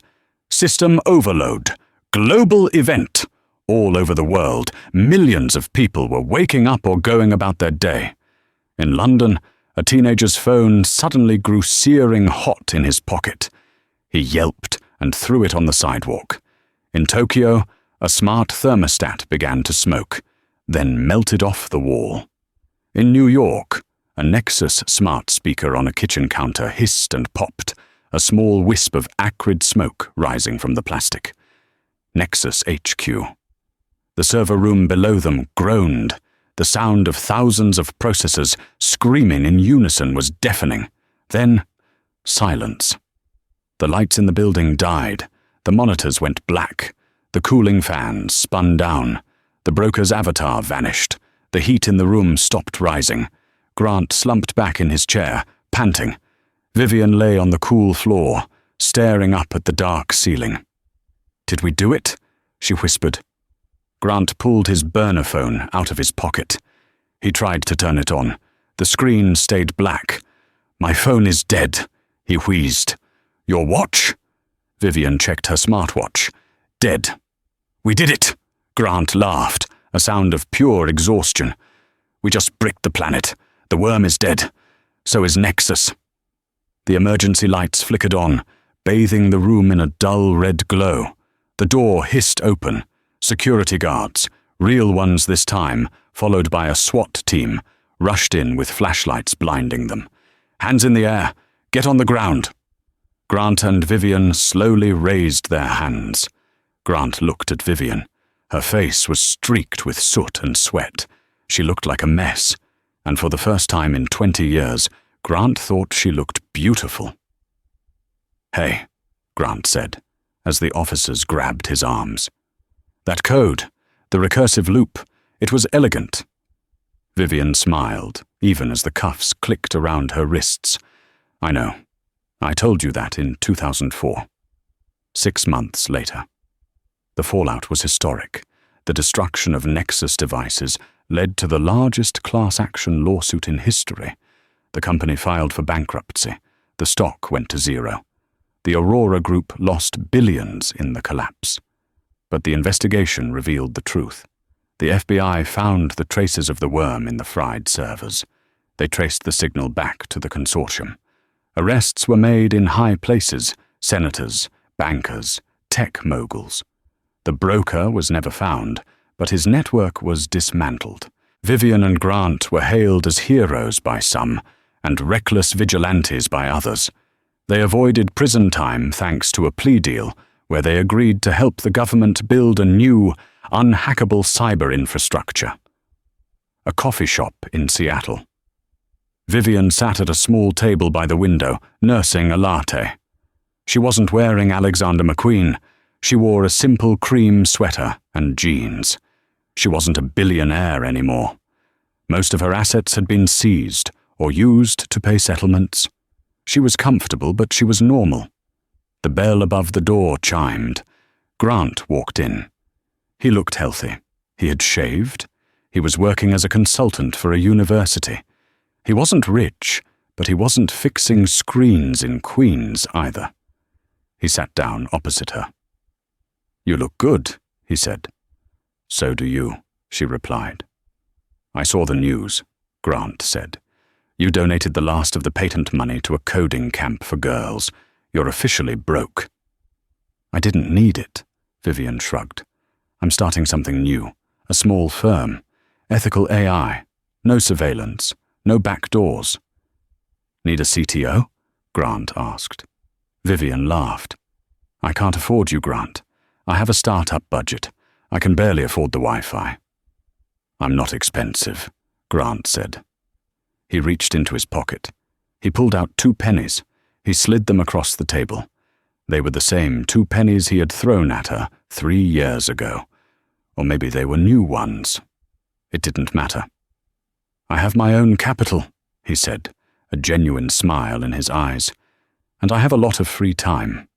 System overload. Global event. All over the world, millions of people were waking up or going about their day. In London, a teenager's phone suddenly grew searing hot in his pocket. He yelped and threw it on the sidewalk. In Tokyo, a smart thermostat began to smoke, then melted off the wall. In New York, a Nexus smart speaker on a kitchen counter hissed and popped, a small wisp of acrid smoke rising from the plastic. Nexus HQ. The server room below them groaned. The sound of thousands of processors screaming in unison was deafening. Then, silence. The lights in the building died. The monitors went black. The cooling fans spun down. The broker's avatar vanished. The heat in the room stopped rising. Grant slumped back in his chair, panting. Vivian lay on the cool floor, staring up at the dark ceiling. "Did we do it?" she whispered. Grant pulled his burner phone out of his pocket. He tried to turn it on. The screen stayed black. "My phone is dead," he wheezed. "Your watch?" Vivian checked her smartwatch. "Dead." "We did it!" Grant laughed, a sound of pure exhaustion. "We just bricked the planet. The worm is dead. So is Nexus." The emergency lights flickered on, bathing the room in a dull red glow. The door hissed open. Security guards, real ones this time, followed by a SWAT team, rushed in with flashlights blinding them. "Hands in the air. Get on the ground." Grant and Vivian slowly raised their hands. Grant looked at Vivian. Her face was streaked with soot and sweat. She looked like a mess. and for the first time in 20 years, Grant thought she looked beautiful. "Hey," Grant said, as the officers grabbed his arms. "That code, the recursive loop, it was elegant." Vivian smiled, even as the cuffs clicked around her wrists. "I know. I told you that in 2004. 6 months later. The fallout was historic. The destruction of Nexus devices led to the largest class-action lawsuit in history. The company filed for bankruptcy. The stock went to zero. The Aurora Group lost billions in the collapse. But the investigation revealed the truth. The FBI found the traces of the worm in the fried servers. They traced the signal back to the consortium. Arrests were made in high places: senators, bankers, tech moguls. The broker was never found, but his network was dismantled. Vivian and Grant were hailed as heroes by some, and reckless vigilantes by others. They avoided prison time thanks to a plea deal where they agreed to help the government build a new, unhackable cyber infrastructure. A coffee shop in Seattle. Vivian sat at a small table by the window, nursing a latte. She wasn't wearing Alexander McQueen. She wore a simple cream sweater and jeans. She wasn't a billionaire anymore. Most of her assets had been seized or used to pay settlements. She was comfortable, but she was normal. The bell above the door chimed. Grant walked in. He looked healthy. He had shaved. He was working as a consultant for a university. He wasn't rich, but he wasn't fixing screens in Queens either. He sat down opposite her. "You look good," he said. "So do you," she replied. "I saw the news," Grant said. "You donated the last of the patent money to a coding camp for girls. You're officially broke." "I didn't need it," Vivian shrugged. "I'm starting something new, a small firm. Ethical AI. No surveillance. No back doors." "Need a CTO?" Grant asked. Vivian laughed. "I can't afford you, Grant. I have a startup budget. I can barely afford the Wi-Fi." "I'm not expensive," Grant said. He reached into his pocket. He pulled out 2 pennies. He slid them across the table. They were the same 2 pennies he had thrown at her 3 years ago. Or maybe they were new ones. It didn't matter. "I have my own capital," he said, a genuine smile in his eyes. "And I have a lot of free time.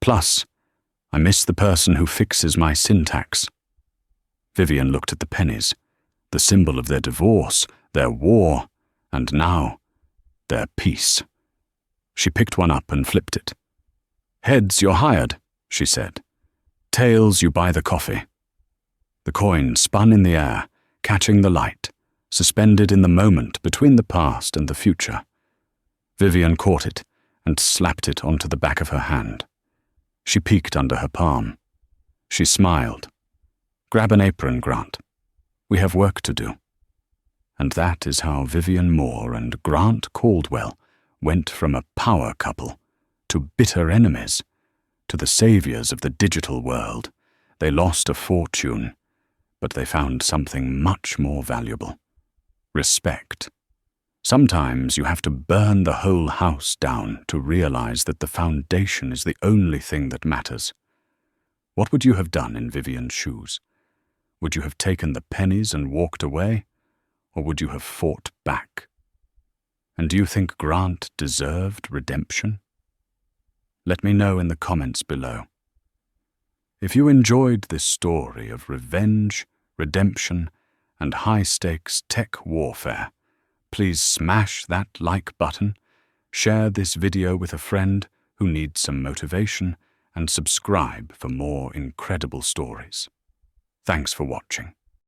Plus, I miss the person who fixes my syntax." Vivian looked at the pennies, the symbol of their divorce, their war, and now, their peace. She picked one up and flipped it. "Heads, you're hired," she said. "Tails, you buy the coffee." The coin spun in the air, catching the light, suspended in the moment between the past and the future. Vivian caught it and slapped it onto the back of her hand. She peeked under her palm. She smiled. "Grab an apron, Grant. We have work to do." And that is how Vivian Moore and Grant Caldwell went from a power couple to bitter enemies, to the saviors of the digital world. They lost a fortune, but they found something much more valuable: respect. Sometimes you have to burn the whole house down to realize that the foundation is the only thing that matters. What would you have done in Vivian's shoes? Would you have taken the pennies and walked away? Or would you have fought back? And do you think Grant deserved redemption? Let me know in the comments below. If you enjoyed this story of revenge, redemption, and high-stakes tech warfare, please smash that like button, share this video with a friend who needs some motivation, and subscribe for more incredible stories. Thanks for watching.